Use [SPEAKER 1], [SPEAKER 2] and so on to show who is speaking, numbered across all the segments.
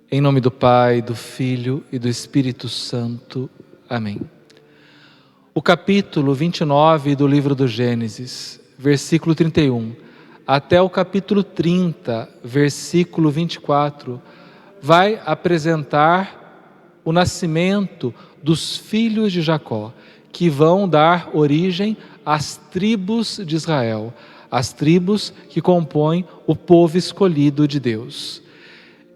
[SPEAKER 1] Em nome do Pai, do Filho e do Espírito Santo. Amém. O capítulo 29 do livro do Gênesis, versículo 31, até o capítulo 30, versículo 24, vai apresentar o nascimento dos filhos de Jacó, que vão dar origem às tribos de Israel, as tribos que compõem o povo escolhido de Deus.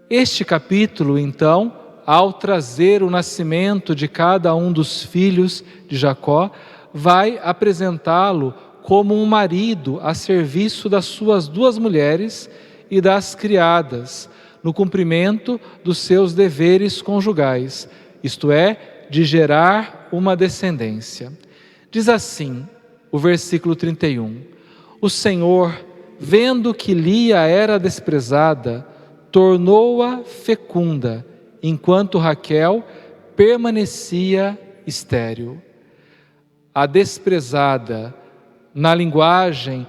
[SPEAKER 1] Este capítulo, então, ao trazer o nascimento de cada um dos filhos de Jacó, vai apresentá-lo como um marido a serviço das suas duas mulheres e das criadas, no cumprimento dos seus deveres conjugais, isto é, de gerar uma descendência. Diz assim o versículo 31, o Senhor, vendo que Lia era desprezada, tornou-a fecunda, enquanto Raquel permanecia estéril. A desprezada, na linguagem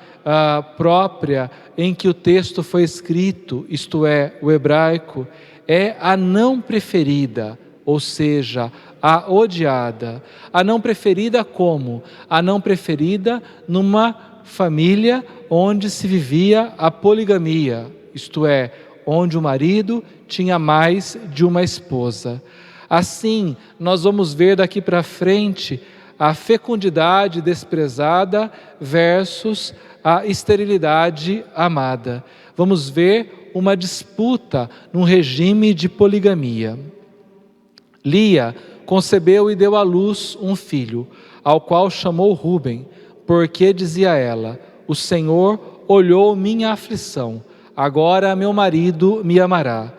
[SPEAKER 1] própria em que o texto foi escrito, isto é, o hebraico, é a não preferida, ou seja, a odiada. A não preferida como? A não preferida numa família onde se vivia a poligamia, isto é, onde o marido tinha mais de uma esposa. Assim, nós vamos ver daqui para frente a fecundidade desprezada versus a esterilidade amada. Vamos ver uma disputa num regime de poligamia. Lia concebeu e deu à luz um filho, ao qual chamou Rúben, porque dizia ela: o Senhor olhou minha aflição, agora meu marido me amará.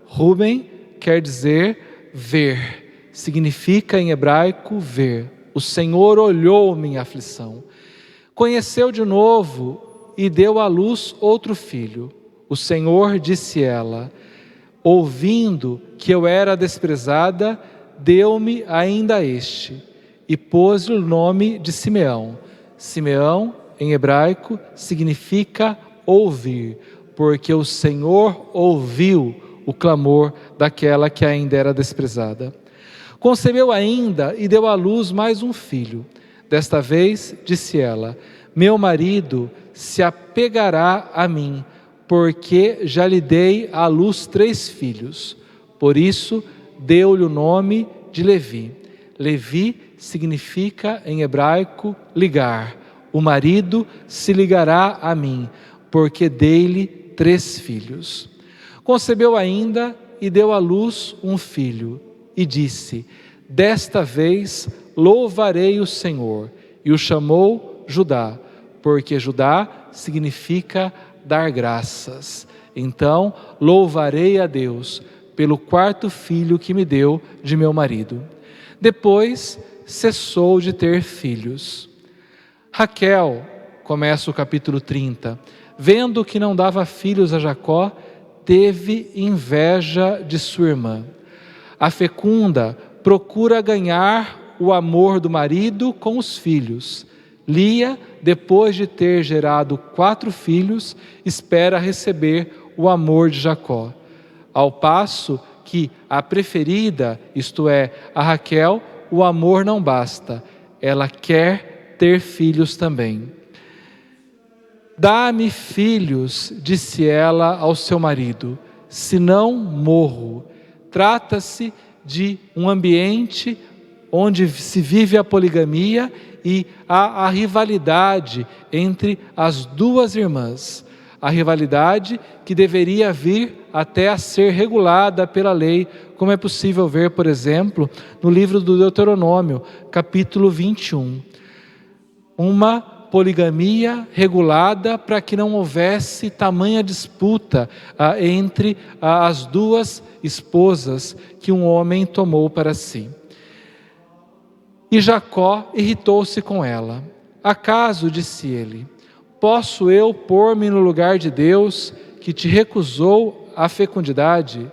[SPEAKER 1] Rúben quer dizer ver, significa em hebraico ver. O Senhor olhou minha aflição. Conheceu de novo e deu à luz outro filho. O Senhor disse ela: ouvindo que eu era desprezada, deu-me ainda este, e pôs-lhe o nome de Simeão. Simeão, em hebraico, significa ouvir, porque o Senhor ouviu o clamor daquela que ainda era desprezada. Concebeu ainda e deu à luz mais um filho. Desta vez, disse ela: meu marido se apegará a mim, porque já lhe dei à luz 3 filhos. Por isso, deu-lhe o nome de Levi. Levi significa, em hebraico, ligar. O marido se ligará a mim, porque dei-lhe 3 filhos. Concebeu ainda e deu à luz um filho, e disse: desta vez louvarei o Senhor. E o chamou Judá, porque Judá significa dar graças. Então louvarei a Deus pelo 4º filho que me deu de meu marido. Depois cessou de ter filhos. Raquel, começa o capítulo 30, vendo que não dava filhos a Jacó, teve inveja de sua irmã. A fecunda procura ganhar o amor do marido com os filhos. Lia, depois de ter gerado 4 filhos, espera receber o amor de Jacó. Ao passo que a preferida, isto é, a Raquel, o amor não basta, ela quer ter filhos também. Dá-me filhos, disse ela ao seu marido, senão morro. Trata-se de um ambiente onde se vive a poligamia e há a rivalidade entre as duas irmãs. A rivalidade que deveria vir até a ser regulada pela lei, como é possível ver, por exemplo, no livro do Deuteronômio, capítulo 21. Uma poligamia regulada para que não houvesse tamanha disputa entre as duas esposas que um homem tomou para si. E Jacó irritou-se com ela. Acaso, disse ele, posso eu pôr-me no lugar de Deus que te recusou a fecundidade?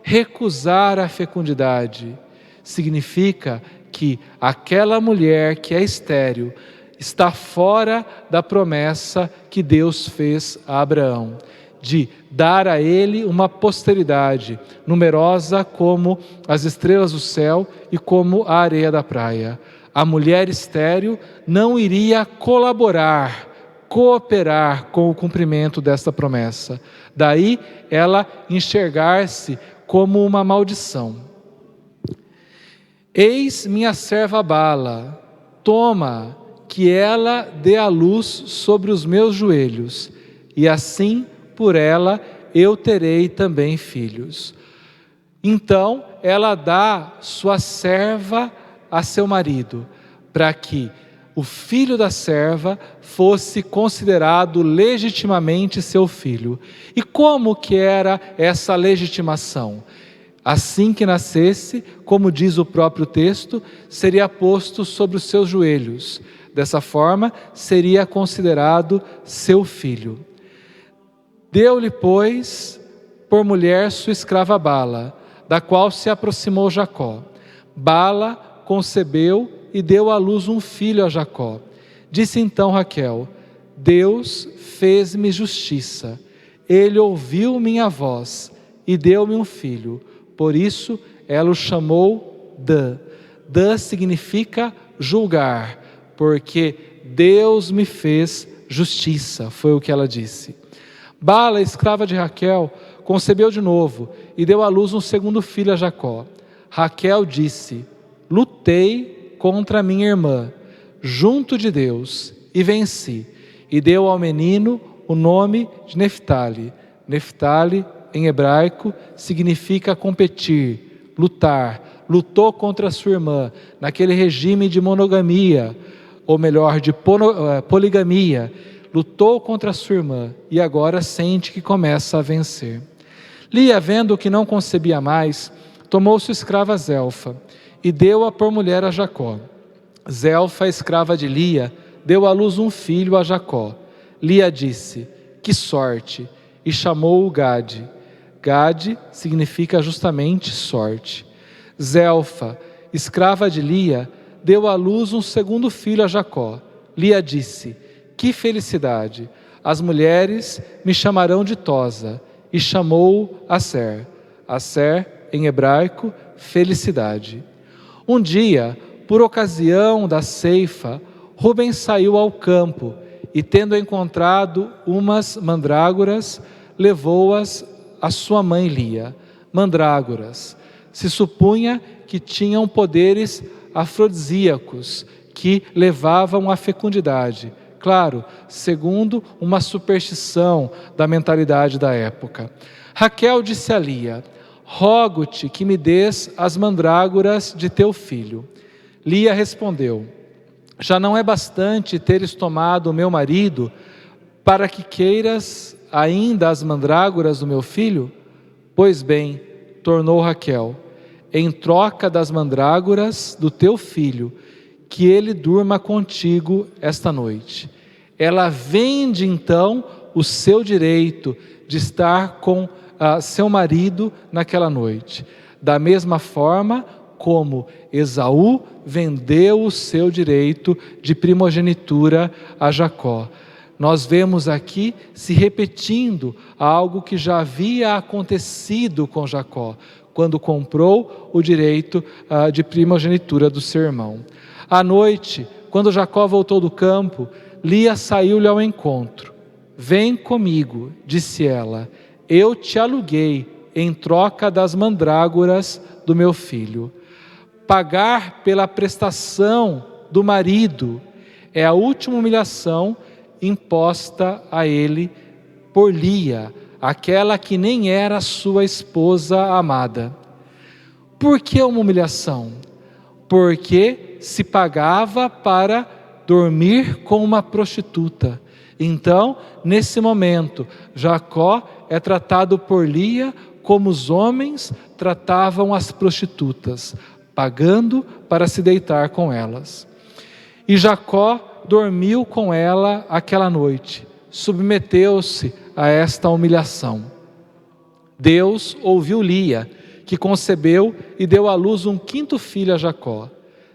[SPEAKER 1] Recusar a fecundidade significa que aquela mulher que é estéril está fora da promessa que Deus fez a Abraão. de dar a ele uma posteridade numerosa como as estrelas do céu e como a areia da praia. A mulher estéril não iria cooperar com o cumprimento desta promessa. Daí ela enxergar-se como uma maldição. Eis minha serva Bala, toma, que ela dê a luz sobre os meus joelhos, e assim por ela eu terei também filhos. Então ela dá sua serva a seu marido, para que o filho da serva fosse considerado legitimamente seu filho. E como que era essa legitimação? Assim que nascesse, como diz o próprio texto, seria posto sobre os seus joelhos. Dessa forma, seria considerado seu filho. Deu-lhe, pois, por mulher sua escrava Bala, da qual se aproximou Jacó. Bala concebeu e deu à luz um filho a Jacó. Disse então Raquel: Deus fez-me justiça. Ele ouviu minha voz e deu-me um filho. Por isso ela o chamou Dan. Dan significa julgar, porque Deus me fez justiça, foi o que ela disse. Bala, escrava de Raquel, concebeu de novo e deu à luz um segundo filho a Jacó. Raquel disse: lutei contra minha irmã, junto de Deus, e venci. E deu ao menino o nome de Neftali. Neftali, em hebraico, significa competir, lutar. Lutou contra sua irmã, naquele regime de monogamia, ou melhor, de poligamia. Lutou contra sua irmã e agora sente que começa a vencer. Lia, vendo que não concebia mais, tomou sua escrava Zelfa e deu-a por mulher a Jacó. Zelfa, escrava de Lia, deu à luz um filho a Jacó. Lia disse: que sorte! E chamou-o Gade. Gade significa justamente sorte. Zelfa, escrava de Lia, deu à luz um segundo filho a Jacó. Lia disse: que felicidade! As mulheres me chamarão ditosa. E chamou-o Aser. Aser, em hebraico, felicidade. Um dia, por ocasião da ceifa, Rubem saiu ao campo e, tendo encontrado umas mandrágoras, levou-as à sua mãe Lia. Mandrágoras. Se supunha que tinham poderes afrodisíacos que levavam à fecundidade. Claro, segundo uma superstição da mentalidade da época. Raquel disse a Lia: rogo-te que me des as mandrágoras de teu filho. Lia respondeu: já não é bastante teres tomado o meu marido para que queiras ainda as mandrágoras do meu filho? Pois bem, tornou Raquel, em troca das mandrágoras do teu filho, que ele durma contigo esta noite. Ela vende então o seu direito de estar com seu marido naquela noite. Da mesma forma como Esaú vendeu o seu direito de primogenitura a Jacó. Nós vemos aqui se repetindo algo que já havia acontecido com Jacó, quando comprou o direito de primogenitura do seu irmão. À noite, quando Jacó voltou do campo, Lia saiu-lhe ao encontro. Vem comigo, disse ela, eu te aluguei em troca das mandrágoras do meu filho. Pagar pela prestação do marido é a última humilhação imposta a ele por Lia, aquela que nem era sua esposa amada. Por que uma humilhação? Porque se pagava para dormir com uma prostituta. Então, nesse momento, Jacó é tratado por Lia como os homens tratavam as prostitutas, pagando para se deitar com elas. E Jacó dormiu com ela aquela noite, submeteu-se a esta humilhação. Deus ouviu Lia, que concebeu e deu à luz um quinto filho a Jacó.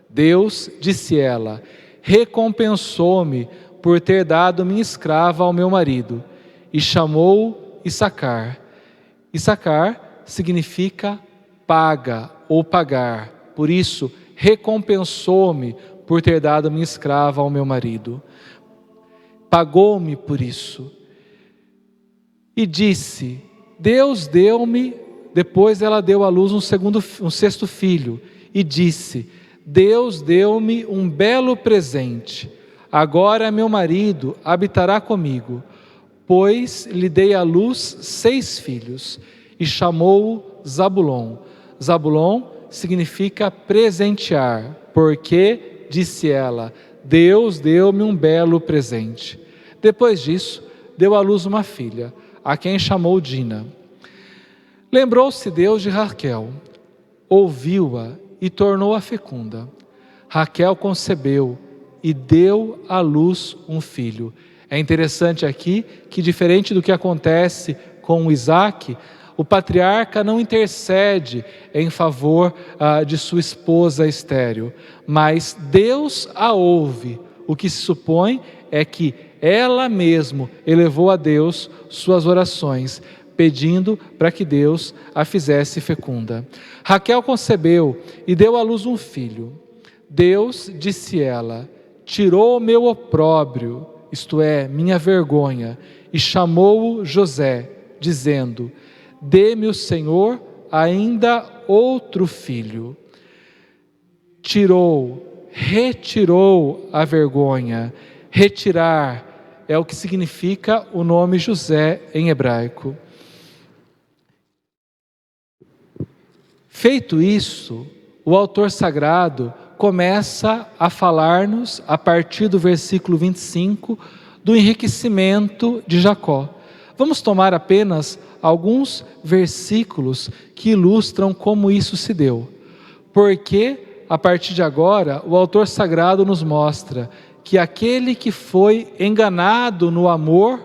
[SPEAKER 1] Deus, disse ela, recompensou-me por ter dado minha escrava ao meu marido. E chamou Issacar. Issacar significa paga ou pagar. Por isso, recompensou-me por ter dado minha escrava ao meu marido. Pagou-me por isso. E disse, Deus deu-me, depois ela deu à luz um sexto filho. E disse, Deus deu-me um belo presente. Agora meu marido habitará comigo, pois lhe dei à luz 6 filhos. E chamou-o Zabulon. Zabulon significa presentear, porque, disse ela, Deus deu-me um belo presente. Depois disso, deu à luz uma filha, a quem chamou Dina. Lembrou-se Deus de Raquel, ouviu-a e tornou-a fecunda. Raquel concebeu e deu à luz um filho. É interessante aqui que, diferente do que acontece com Isaac, o patriarca não intercede em favor de sua esposa estéril, mas Deus a ouve. O que se supõe é que ela mesma elevou a Deus suas orações, pedindo para que Deus a fizesse fecunda. Raquel concebeu e deu à luz um filho. Deus, disse ela, tirou o meu opróbrio, isto é, minha vergonha, e chamou-o José, dizendo, dê-me o Senhor ainda outro filho. Retirou a vergonha. Retirar é o que significa o nome José em hebraico. Feito isso, o autor sagrado começa a falar-nos, a partir do versículo 25, do enriquecimento de Jacó. Vamos tomar apenas alguns versículos que ilustram como isso se deu. Porque, a partir de agora, o autor sagrado nos mostra que aquele que foi enganado no amor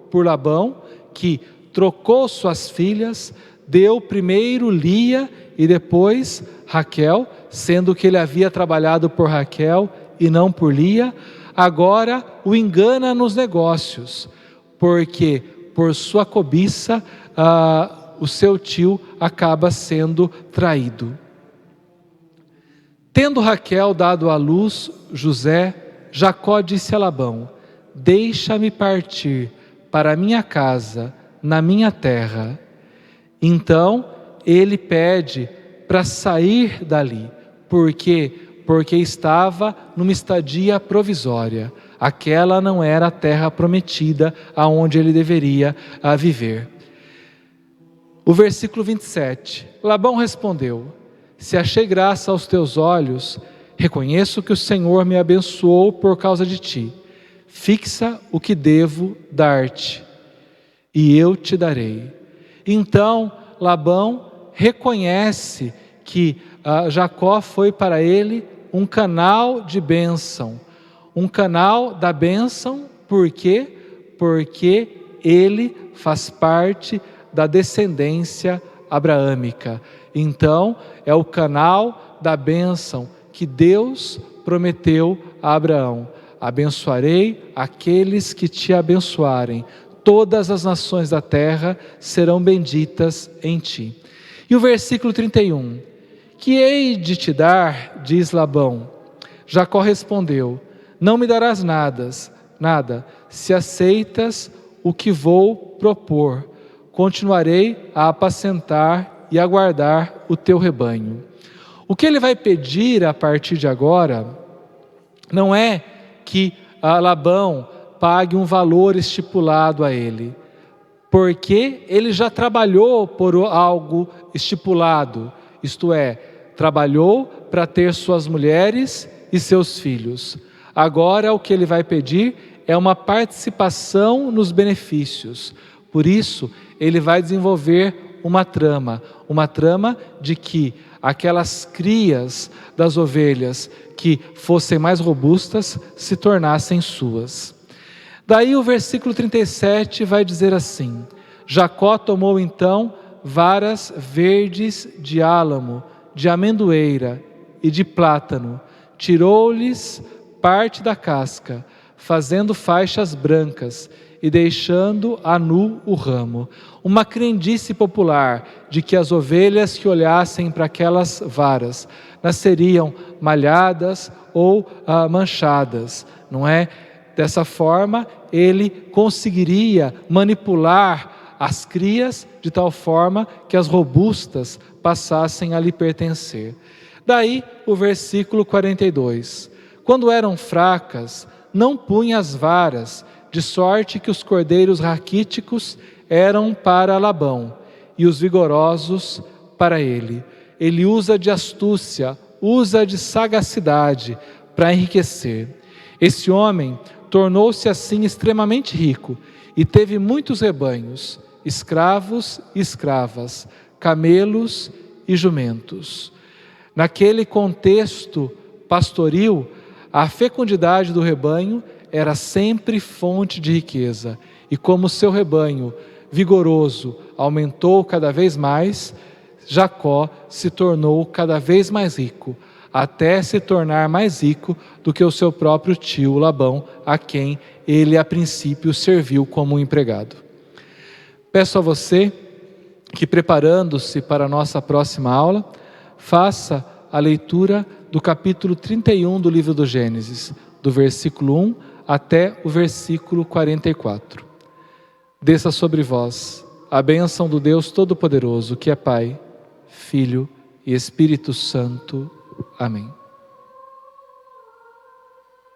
[SPEAKER 1] por Labão, que trocou suas filhas, deu primeiro Lia e depois Raquel, sendo que ele havia trabalhado por Raquel e não por Lia, agora o engana nos negócios, porque por sua cobiça o seu tio acaba sendo traído. Tendo Raquel dado à luz José, Jacó disse a Labão, deixa-me partir para a minha casa, na minha terra. Então ele pede para sair dali, porque estava numa estadia provisória. Aquela não era a terra prometida aonde ele deveria viver. O versículo 27, Labão respondeu, se achei graça aos teus olhos, reconheço que o Senhor me abençoou por causa de ti. Fixa o que devo dar-te, e eu te darei. Então Labão reconhece que Jacó foi para ele um canal de bênção. Um canal da bênção, por quê? Porque ele faz parte da descendência abraâmica. Então, é o canal da bênção que Deus prometeu a Abraão. Abençoarei aqueles que te abençoarem. Todas as nações da terra serão benditas em ti. E o versículo 31. Que hei de te dar, diz Labão. Jacó respondeu, não me darás nada, se aceitas o que vou propor. Continuarei a apacentar e a guardar o teu rebanho. O que ele vai pedir a partir de agora não é que Labão pague um valor estipulado a ele, porque ele já trabalhou por algo estipulado, isto é, trabalhou para ter suas mulheres e seus filhos. Agora o que ele vai pedir é uma participação nos benefícios. Por isso, ele vai desenvolver uma trama de que aquelas crias das ovelhas que fossem mais robustas se tornassem suas. Daí o versículo 37 vai dizer assim, Jacó tomou então varas verdes de álamo, de amendoeira e de plátano, tirou-lhes parte da casca, fazendo faixas brancas, e deixando a nu o ramo. Uma crendice popular de que as ovelhas que olhassem para aquelas varas nasceriam malhadas ou manchadas, não é? Dessa forma, ele conseguiria manipular as crias de tal forma que as robustas passassem a lhe pertencer. Daí o versículo 42. Quando eram fracas, não punha as varas, de sorte que os cordeiros raquíticos eram para Labão e os vigorosos para ele. Ele usa de astúcia, usa de sagacidade para enriquecer. Esse homem tornou-se assim extremamente rico e teve muitos rebanhos, escravos e escravas, camelos e jumentos. Naquele contexto pastoril, a fecundidade do rebanho era sempre fonte de riqueza. E como seu rebanho vigoroso aumentou cada vez mais, Jacó se tornou cada vez mais rico, até se tornar mais rico do que o seu próprio tio Labão, a quem ele a princípio serviu como um empregado. Peço a você que, preparando-se para a nossa próxima aula, faça a leitura do capítulo 31 do livro do Gênesis, do versículo 1 até o versículo 44. Desça sobre vós a bênção do Deus Todo-Poderoso, que é Pai, Filho e Espírito Santo. Amém.